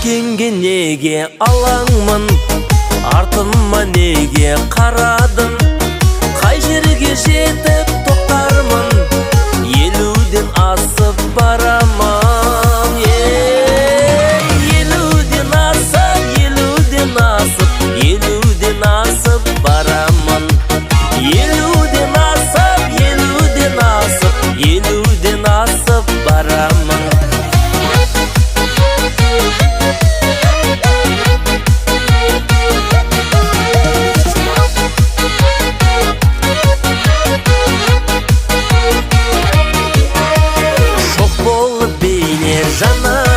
Өткенге неге алаңмын, артыма неге қарадым? Қай жерге жетіп тоқтармын, елуден асып барамын. Елуден асып, елуден асып, елуден асып барамын. Елуден асып, елуден асып, елуден асып барамын. Жана